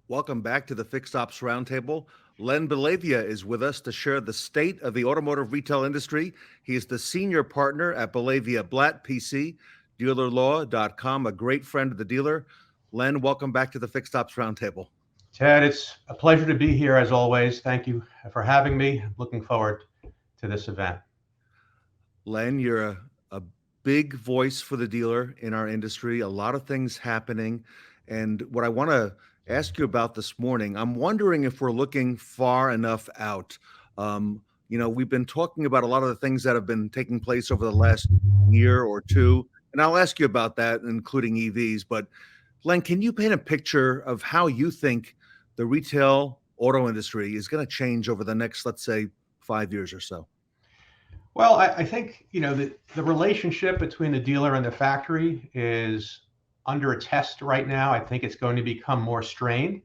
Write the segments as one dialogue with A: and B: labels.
A: Welcome back to the Fixed Ops Roundtable. Len Bellavia is with us to share the state of the automotive retail industry. He is the senior partner at Bellavia Blatt PC, dealerlaw.com, a great friend of the dealer. Len, welcome back to the Fixed Ops Roundtable.
B: Ted, it's a pleasure to be here as always. Thank you for having me. Looking forward to this event.
A: Len, you're a big voice for the dealer in our industry, a lot of things happening. And what I want to ask you about this morning, I'm wondering if we're looking far enough out. We've been talking about a lot of the things that have been taking place over the last year or two, and I'll ask you about that, including EVs. But Len, can you paint a picture of how you think the retail auto industry is going to change over the next, let's say, 5 years or so?
B: Well, I think the relationship between the dealer and the factory is under a test right now. I think it's going to become more strained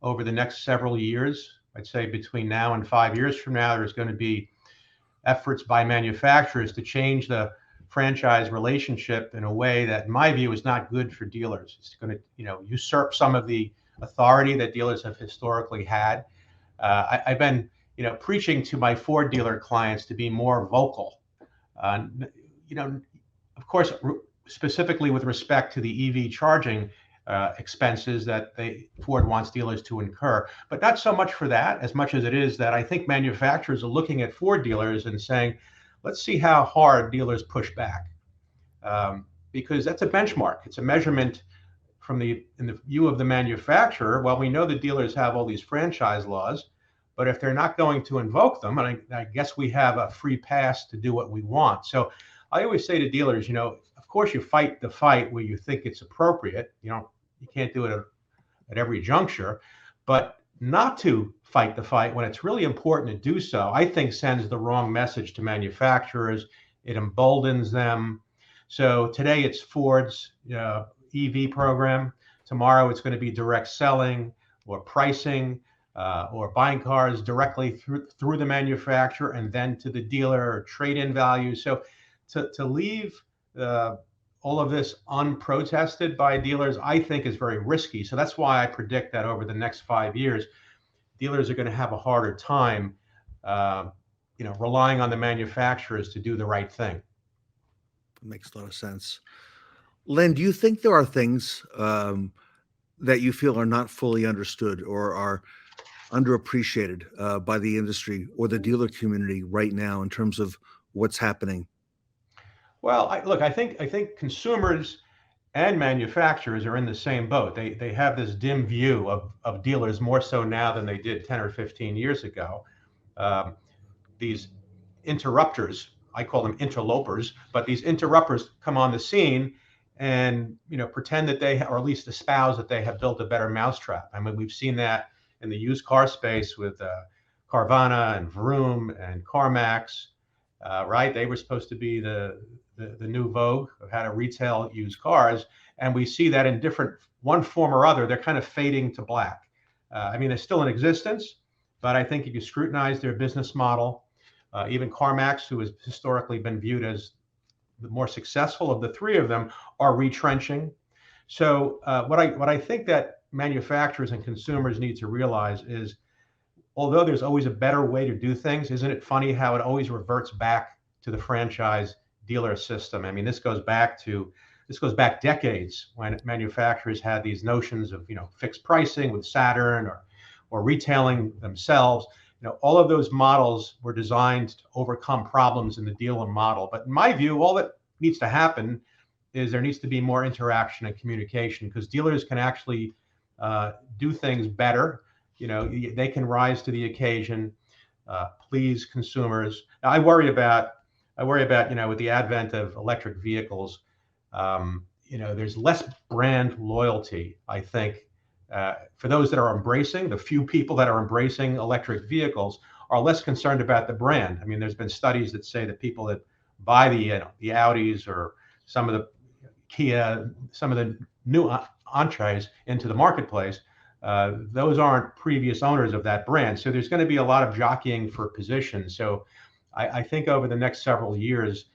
B: over the next several years. I'd say between now and 5 years from now, there's going to be efforts by manufacturers to change the franchise relationship in a way that, in my view, is not good for dealers. It's going to, usurp some of the authority that dealers have historically had. I've been, preaching to my Ford dealer clients to be more vocal. Of course, specifically with respect to the EV charging expenses that Ford wants dealers to incur, but not so much for that, as much as it is that I think manufacturers are looking at Ford dealers and saying, let's see how hard dealers push back, because that's a benchmark. It's a measurement in the view of the manufacturer. Well, we know the dealers have all these franchise laws, but if they're not going to invoke them, and I guess we have a free pass to do what we want. So I always say to dealers, of course you fight the fight where you think it's appropriate. You can't do it at every juncture, but not to fight the fight when it's really important to do so, I think sends the wrong message to manufacturers. It emboldens them. So today it's Ford's EV program. Tomorrow it's going to be direct selling or pricing, or buying cars directly through the manufacturer and then to the dealer, or trade-in value. So to leave all of this unprotested by dealers, I think is very risky. So that's why I predict that over the next 5 years, dealers are going to have a harder time, relying on the manufacturers to do the right thing.
A: Makes a lot of sense. Len, do you think there are things that you feel are not fully understood or are underappreciated by the industry or the dealer community right now in terms of what's happening?
B: Well, I think consumers and manufacturers are in the same boat. They have this dim view of dealers more so now than they did 10 or 15 years ago. These interrupters, I call them interlopers, but these interrupters come on the scene and pretend that or at least espouse that they have built a better mousetrap. I mean, we've seen that in the used car space with Carvana and Vroom and CarMax, right? They were supposed to be the new vogue of how to retail used cars, and we see that in one form or other, they're kind of fading to black. I mean, they're still in existence, but I think if you scrutinize their business model, even CarMax, who has historically been viewed as the more successful of the three of them, are retrenching. So what I think that manufacturers and consumers need to realize is, although there's always a better way to do things, isn't it funny how it always reverts back to the franchise dealer system? I mean, this goes back decades when manufacturers had these notions of fixed pricing with Saturn or retailing themselves. All of those models were designed to overcome problems in the dealer model. But in my view, all that needs to happen is there needs to be more interaction and communication, because dealers can actually do things better. They can rise to the occasion, please consumers. Now, I worry about with the advent of electric vehicles, there's less brand loyalty, I think. For those that are the few people that are embracing electric vehicles are less concerned about the brand. I mean, there's been studies that say that people that buy the Audis or some of the Kia, some of the new entrees into the marketplace, those aren't previous owners of that brand. So there's going to be a lot of jockeying for position. So I think over the next several years,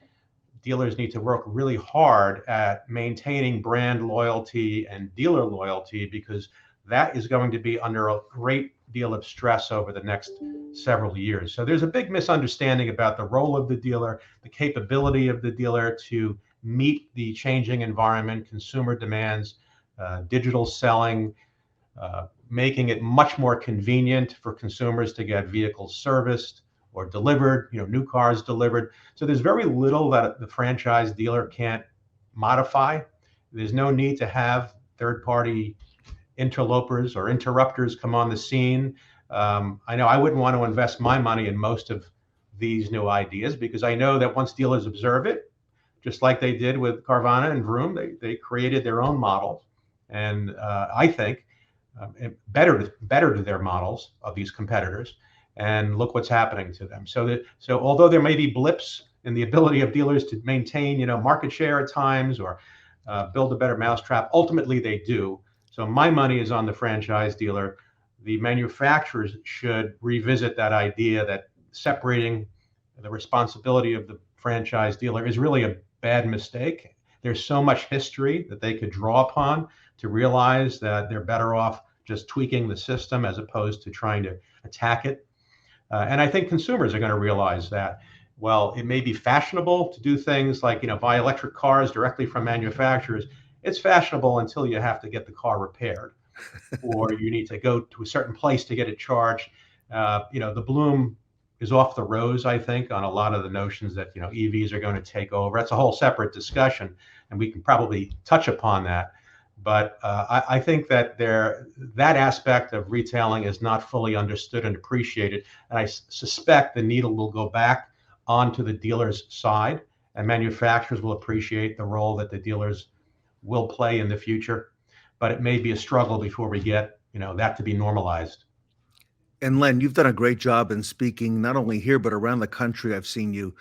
B: dealers need to work really hard at maintaining brand loyalty and dealer loyalty, because that is going to be under a great deal of stress over the next several years. So there's a big misunderstanding about the role of the dealer, the capability of the dealer to meet the changing environment, consumer demands, digital selling, making it much more convenient for consumers to get vehicles serviced or delivered, new cars delivered. So there's very little that the franchise dealer can't modify. There's no need to have third-party interlopers or interrupters come on the scene. I know I wouldn't want to invest my money in most of these new ideas because I know that once dealers observe it, just like they did with Carvana and Vroom, they created their own model, and I think better to their models of these competitors. And look what's happening to them. So although there may be blips in the ability of dealers to maintain, market share at times or build a better mousetrap, ultimately they do. So my money is on the franchise dealer. The manufacturers should revisit that idea that separating the responsibility of the franchise dealer is really a bad mistake. There's so much history that they could draw upon to realize that they're better off just tweaking the system as opposed to trying to attack it. And I think consumers are going to realize that, well, it may be fashionable to do things like, buy electric cars directly from manufacturers. It's fashionable until you have to get the car repaired or you need to go to a certain place to get it charged. The bloom is off the rose, I think, on a lot of the notions that, EVs are going to take over. That's a whole separate discussion, and we can probably touch upon that. But I think that that aspect of retailing is not fully understood and appreciated. And I suspect the needle will go back onto the dealer's side, and manufacturers will appreciate the role that the dealers will play in the future. But it may be a struggle before we get, that to be normalized.
A: And Len, you've done a great job in speaking not only here but around the country. I've seen you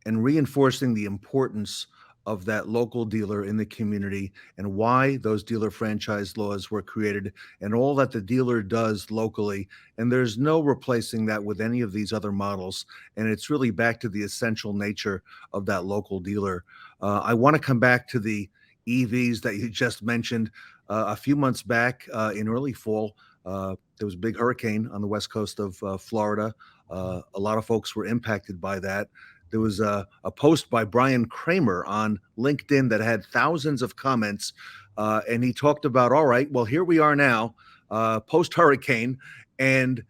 A: and reinforcing the importance of that local dealer in the community and why those dealer franchise laws were created and all that the dealer does locally. And there's no replacing that with any of these other models. And it's really back to the essential nature of that local dealer. I want to come back to the EVs that you just mentioned. A few months back in early fall, there was a big hurricane on the west coast of Florida. A lot of folks were impacted by that. There was a post by Brian Kramer on LinkedIn that had thousands of comments, and he talked about, all right, well, here we are now, post-hurricane, and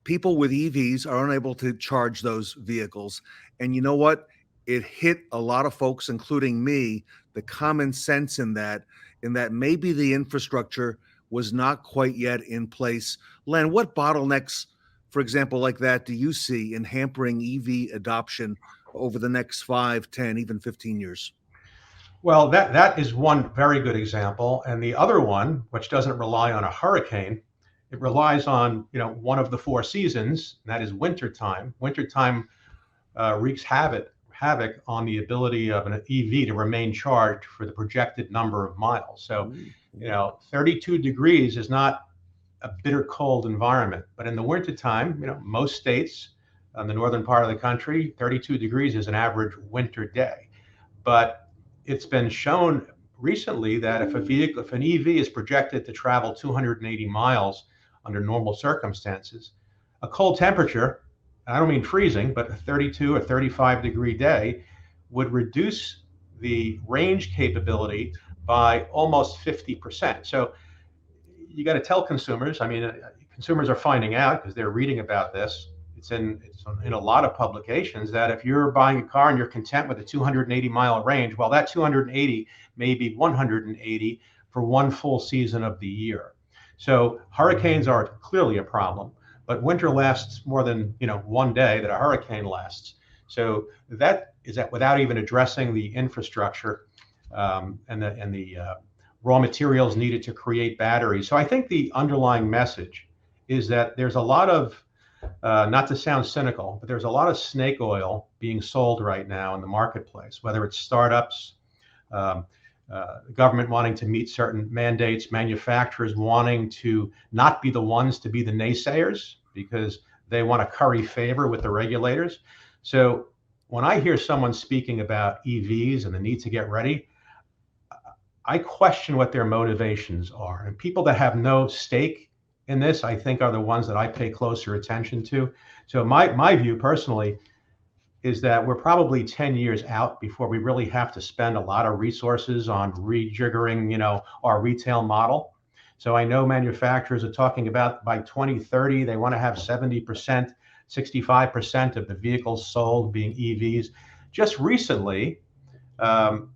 A: people with EVs are unable to charge those vehicles. And you know what? It hit a lot of folks, including me, the common sense in that maybe the infrastructure was not quite yet in place. Len, what bottlenecks, for example, like that, do you see in hampering EV adoption over the next 5, 10, even 15 years?
B: Well, that is one very good example. And the other one, which doesn't rely on a hurricane, it relies on, one of the four seasons, and that is wintertime. Wintertime wreaks havoc on the ability of an EV to remain charged for the projected number of miles. So, 32 degrees is not a bitter cold environment, but in the wintertime, most states in the northern part of the country, 32 degrees is an average winter day. But it's been shown recently that if an EV is projected to travel 280 miles under normal circumstances, a cold temperature, I don't mean freezing, but a 32 or 35 degree day would reduce the range capability by almost 50%. So you got to tell consumers, consumers are finding out because they're reading about this. It's in a lot of publications that if you're buying a car and you're content with a 280-mile range, well, that 280 may be 180 for one full season of the year. So hurricanes are clearly a problem, but winter lasts more than one day that a hurricane lasts. So that without even addressing the infrastructure and the raw materials needed to create batteries. So I think the underlying message is that there's a lot of, not to sound cynical, but there's a lot of snake oil being sold right now in the marketplace, whether it's startups, government wanting to meet certain mandates, manufacturers wanting to not be the ones to be the naysayers because they want to curry favor with the regulators. So when I hear someone speaking about EVs and the need to get ready, I question what their motivations are. And people that have no stake in this, I think, are the ones that I pay closer attention to. So my view personally is that we're probably 10 years out before we really have to spend a lot of resources on rejiggering, our retail model. So I know manufacturers are talking about by 2030, they want to have 70%, 65% of the vehicles sold being EVs. Just recently, um,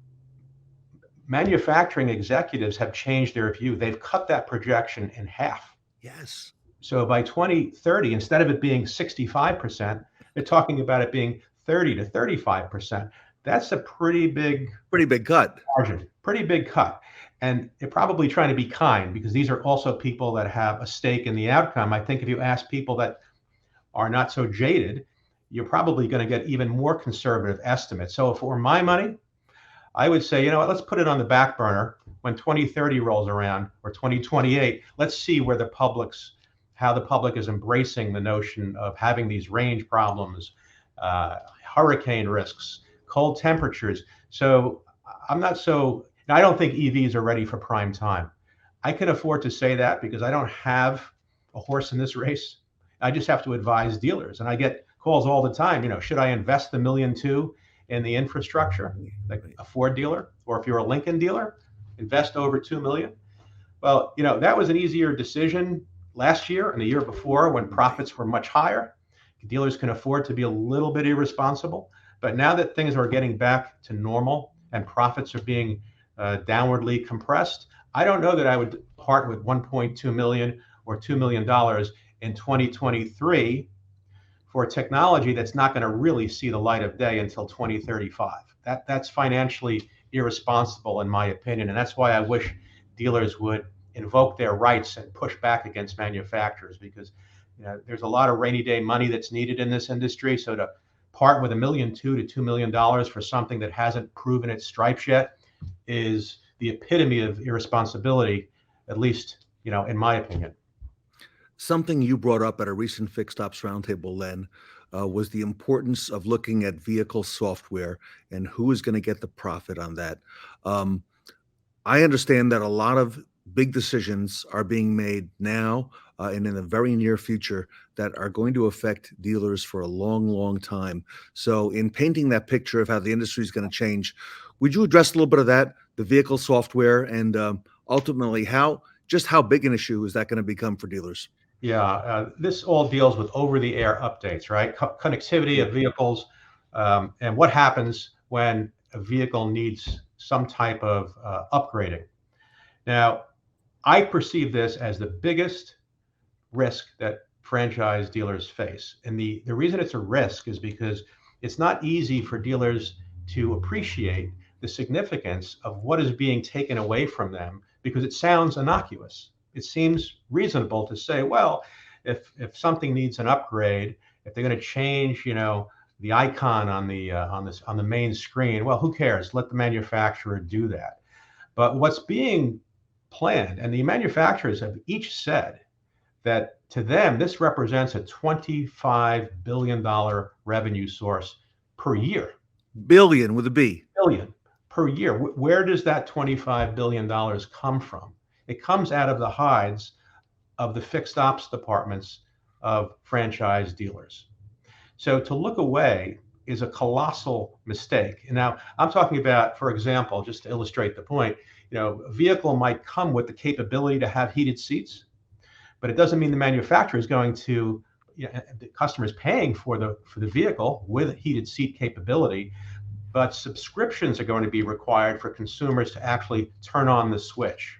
B: manufacturing executives have changed their view. They've cut that projection in half.
A: Yes.
B: So by 2030, instead of it being 65%, they're talking about it being 30 to 35%. That's a
A: Pretty big cut.
B: margin, pretty big cut. And they're probably trying to be kind because these are also people that have a stake in the outcome. I think if you ask people that are not so jaded, you're probably going to get even more conservative estimates. So if it were my money, I would say, you know what, let's put it on the back burner when 2030 rolls around or 2028. Let's see how the public is embracing the notion of having these range problems, hurricane risks, cold temperatures. So I don't think EVs are ready for prime time. I can afford to say that because I don't have a horse in this race. I just have to advise dealers. And I get calls all the time, should I invest the $1.2 million in the infrastructure, like a Ford dealer, or if you're a Lincoln dealer, invest over $2 million. Well, that was an easier decision last year and the year before when profits were much higher. Dealers can afford to be a little bit irresponsible. But now that things are getting back to normal and profits are being downwardly compressed, I don't know that I would part with $1.2 million or $2 million in 2023 for technology that's not going to really see the light of day until 2035. That's financially irresponsible in my opinion, and that's why I wish dealers would invoke their rights and push back against manufacturers because there's a lot of rainy day money that's needed in this industry. So to part with $1.2 million to $2 million for something that hasn't proven its stripes yet is the epitome of irresponsibility, at least in my opinion.
A: Something you brought up at a recent Fixed Ops Roundtable, Len, was the importance of looking at vehicle software and who is going to get the profit on that. Um, I understand that a lot of big decisions are being made now and in the very near future that are going to affect dealers for a long, long time. So, in painting that picture of how the industry is going to change, would you address a little bit of that, the vehicle software, and ultimately how big an issue is that going to become for dealers?
B: Yeah, this all deals with over-the-air updates, right? Connectivity of vehicles, and what happens when a vehicle needs some type of upgrading. Now, I perceive this as the biggest risk that franchise dealers face. And the reason it's a risk is because it's not easy for dealers to appreciate the significance of what is being taken away from them because it sounds innocuous. It seems reasonable to say, well, if something needs an upgrade, if they're going to change, the icon on the main screen, well, who cares? Let the manufacturer do that. But what's being planned, and the manufacturers have each said that to them, this represents a $25 billion revenue source per year.
A: Billion with a B.
B: Billion per year. Where does that $25 billion come from? It comes out of the hides of the fixed ops departments of franchise dealers. So to look away is a colossal mistake. And now I'm talking about, for example, just to illustrate the point, a vehicle might come with the capability to have heated seats, but it doesn't mean the manufacturer is going to, the customer is paying for the vehicle with heated seat capability, but subscriptions are going to be required for consumers to actually turn on the switch.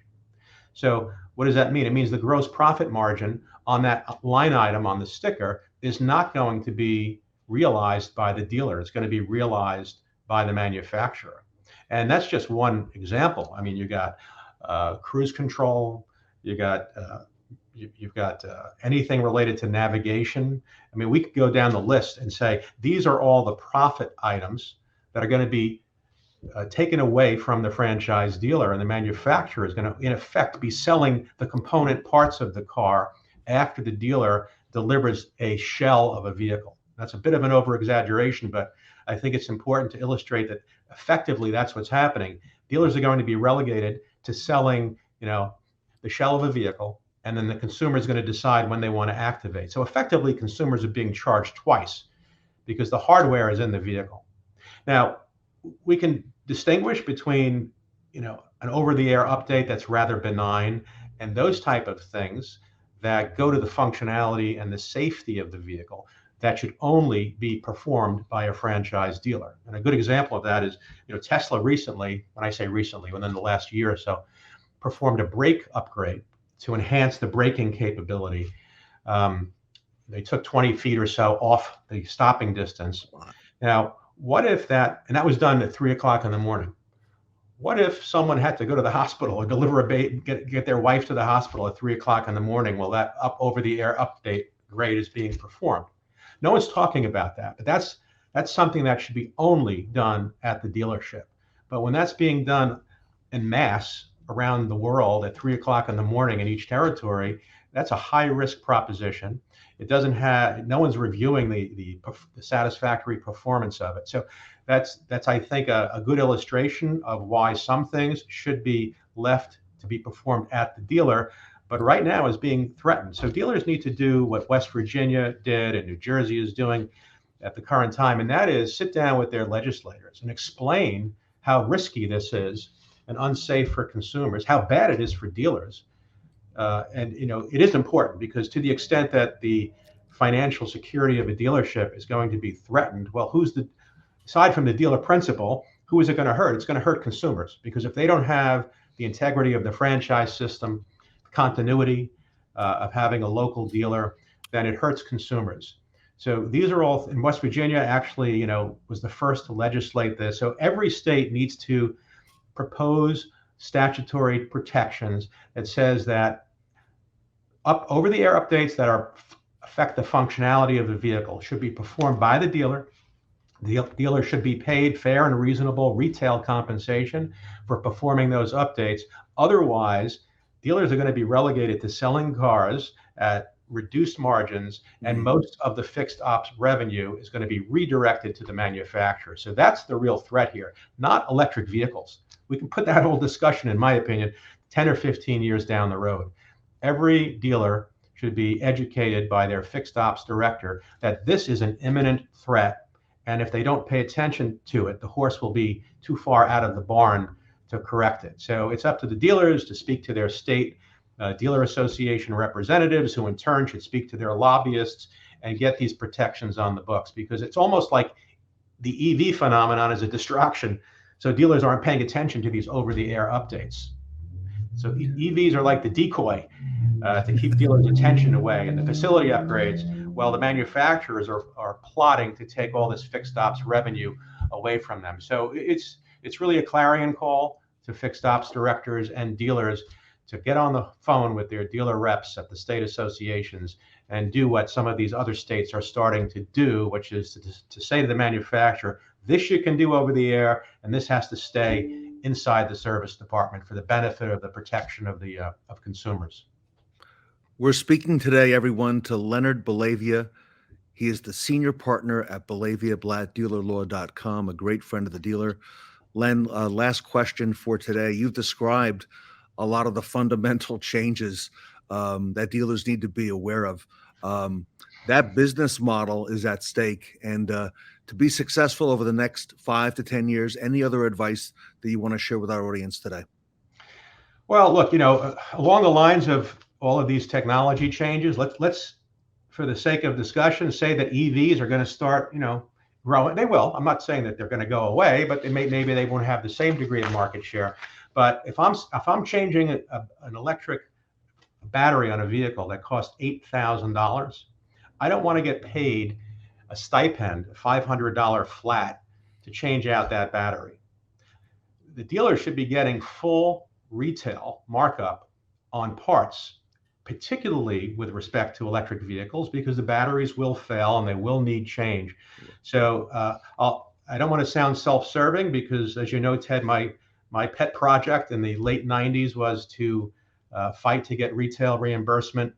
B: So what does that mean? It means the gross profit margin on that line item on the sticker is not going to be realized by the dealer. It's going to be realized by the manufacturer. And that's just one example. I mean, you got cruise control, you've got anything related to navigation. I mean, we could go down the list and say, these are all the profit items that are going to be taken away from the franchise dealer, and the manufacturer is going to, in effect, be selling the component parts of the car after the dealer delivers a shell of a vehicle. That's a bit of an over-exaggeration, but I think it's important to illustrate that effectively that's what's happening. Dealers are going to be relegated to selling, the shell of a vehicle, and then the consumer is going to decide when they want to activate. So effectively, consumers are being charged twice because the hardware is in the vehicle. Now, we can distinguish between, an over-the-air update that's rather benign and those type of things that go to the functionality and the safety of the vehicle that should only be performed by a franchise dealer. And a good example of that is, Tesla recently, when I say recently, within the last year or so, performed a brake upgrade to enhance the braking capability. They took 20 feet or so off the stopping distance. Now, what if and that was done at 3 o'clock in the morning. What if someone had to go to the hospital or deliver a baby, get their wife to the hospital at 3 o'clock in the morning while that over-the-air update grade is being performed? No one's talking about that, but that's something that should be only done at the dealership. But when that's being done en masse around the world at 3 o'clock in the morning in each territory, that's a high-risk proposition. It doesn't have, no one's reviewing the satisfactory performance of it. So that's I think a good illustration of why some things should be left to be performed at the dealer, but right now is being threatened. So dealers need to do what West Virginia did and New Jersey is doing at the current time, and that is sit down with their legislators and explain how risky this is and unsafe for consumers, how bad it is for dealers. And it is important because to the extent that the financial security of a dealership is going to be threatened, well, aside from the dealer principal, who is it going to hurt? It's going to hurt consumers, because if they don't have the integrity of the franchise system, continuity of having a local dealer, then it hurts consumers. So these are all, in West Virginia actually, was the first to legislate this. So every state needs to propose statutory protections that says that over-the-air updates that affect the functionality of the vehicle should be performed by the dealer. The dealer should be paid fair and reasonable retail compensation for performing those updates. Otherwise, dealers are going to be relegated to selling cars at reduced margins, and most of the fixed ops revenue is going to be redirected to the manufacturer. So that's the real threat here, not electric vehicles. We can put that whole discussion, in my opinion, 10 or 15 years down the road. Every dealer should be educated by their fixed ops director that this is an imminent threat. And if they don't pay attention to it, the horse will be too far out of the barn to correct it. So it's up to the dealers to speak to their state dealer association representatives, who in turn should speak to their lobbyists and get these protections on the books, because it's almost like the EV phenomenon is a distraction. So dealers aren't paying attention to these over-the-air updates. So EVs are like the decoy to keep dealers' attention away, and the facility upgrades, well, the manufacturers are plotting to take all this fixed ops revenue away from them. So it's really a clarion call to fixed ops directors and dealers to get on the phone with their dealer reps at the state associations and do what some of these other states are starting to do, which is to say to the manufacturer, this you can do over the air, and this has to stay inside the service department for the benefit of the protection of the of consumers.
A: We're speaking today, everyone, to Len Bellavia. He is the senior partner at BellaviaBlattDealerLaw.com, a great friend of the dealer. Len, last question for today. You've described a lot of the fundamental changes that dealers need to be aware of. That business model is at stake, and to be successful over the next 5 to 10 years, any other advice that you want to share with our audience today?
B: Well, look, along the lines of all of these technology changes, let's, for the sake of discussion, say that EVs are going to start, growing. They will. I'm not saying that they're going to go away, but maybe they won't have the same degree of market share. But if I'm changing an electric battery on a vehicle that costs $8,000, I don't want to get paid a stipend, a $500 flat, to change out that battery. The dealer should be getting full retail markup on parts, particularly with respect to electric vehicles, because the batteries will fail and they will need change. So I don't want to sound self-serving, because, as you know, Ted, my pet project in the late 90s was to fight to get retail reimbursement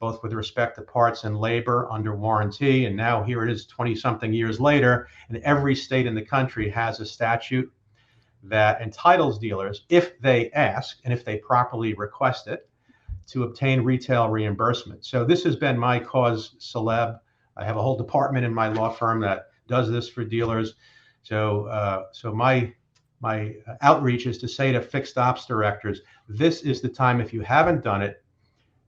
B: both with respect to parts and labor under warranty. And now here it is 20-something years later, and every state in the country has a statute that entitles dealers, if they ask and if they properly request it, to obtain retail reimbursement. So this has been my cause celeb. I have a whole department in my law firm that does this for dealers. So my outreach is to say to fixed ops directors, this is the time, if you haven't done it,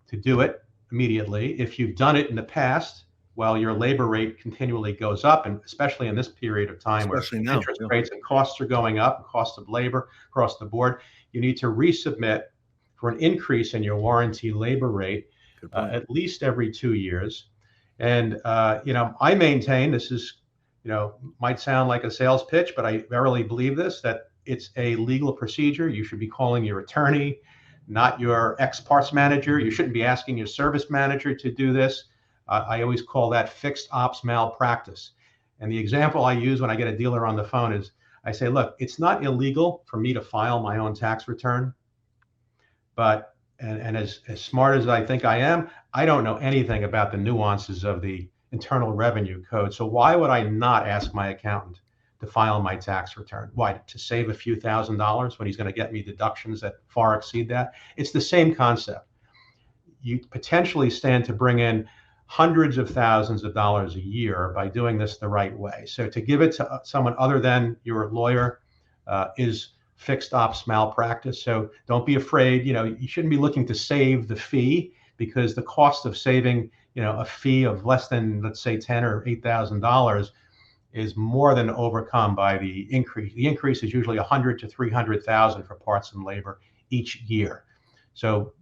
B: to do it immediately. If you've done it in the past, well, your labor rate continually goes up, and especially in this period of time where interest rates and costs are going up, cost of labor across the board, you need to resubmit for an increase in your warranty labor rate at least every 2 years. And I maintain, this is, might sound like a sales pitch, but I verily believe this, that it's a legal procedure. You should be calling your attorney, not your ex-parts manager. You shouldn't be asking your service manager to do this. I always call that fixed ops malpractice. And the example I use when I get a dealer on the phone is I say, look, it's not illegal for me to file my own tax return, but and as smart as I think I am, I don't know anything about the nuances of the Internal Revenue Code. So why would I not ask my accountant to file my tax return? Why? To save a few $1,000s when he's going to get me deductions that far exceed that? It's the same concept. You potentially stand to bring in hundreds of thousands of dollars a year by doing this the right way. So to give it to someone other than your lawyer is fixed ops malpractice. So don't be afraid. You shouldn't be looking to save the fee, because the cost of saving, a fee of less than, let's say, $10,000 or $8,000 is more than overcome by the increase. The increase is usually $100,000 to $300,000 for parts and labor each year. So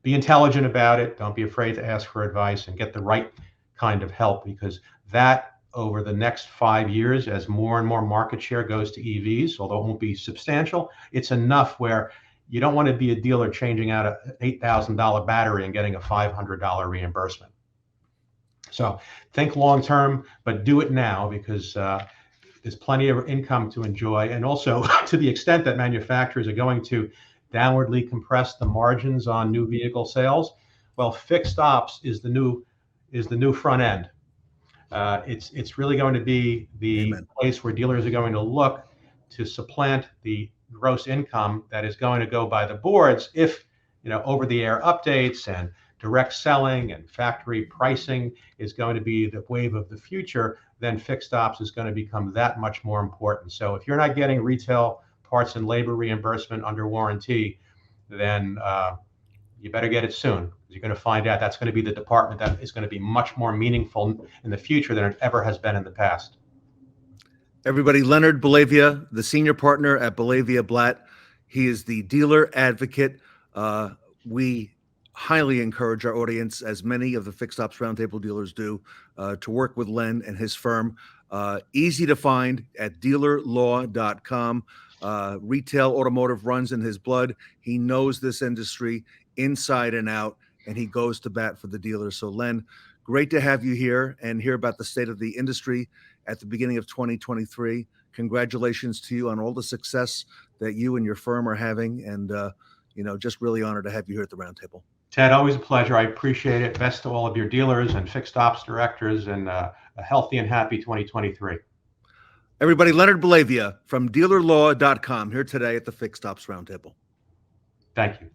B: be intelligent about it. Don't be afraid to ask for advice and get the right kind of help, because that, over the next 5 years, as more and more market share goes to EVs, although it won't be substantial, it's enough where you don't want to be a dealer changing out an $8,000 battery and getting a $500 reimbursement. So think long term, but do it now, because there's plenty of income to enjoy. And also, to the extent that manufacturers are going to downwardly compress the margins on new vehicle sales, well, fixed ops is the new front end. It's really going to be the place where dealers are going to look to supplant the gross income that is going to go by the boards if, over-the-air updates and direct selling and factory pricing is going to be the wave of the future. Then fixed ops is going to become that much more important. So if you're not getting retail parts and labor reimbursement under warranty, then you better get it soon. You're going to find out that's going to be the department that is going to be much more meaningful in the future than it ever has been in the past.
A: Everybody, Len Bellavia, the senior partner at Bellavia Blatt. He is the dealer advocate. We highly encourage our audience, as many of the Fixed Ops Roundtable dealers do, to work with Len and his firm. Easy to find at dealerlaw.com. Retail automotive runs in his blood. He knows this industry inside and out, and he goes to bat for the dealers. So Len, great to have you here and hear about the state of the industry at the beginning of 2023. Congratulations to you on all the success that you and your firm are having, and just really honored to have you here at the Roundtable.
B: Ted, always a pleasure. I appreciate it. Best to all of your dealers and fixed ops directors, and a healthy and happy 2023.
A: Everybody, Len Bellavia from dealerlaw.com here today at the Fixed Ops Roundtable.
B: Thank you.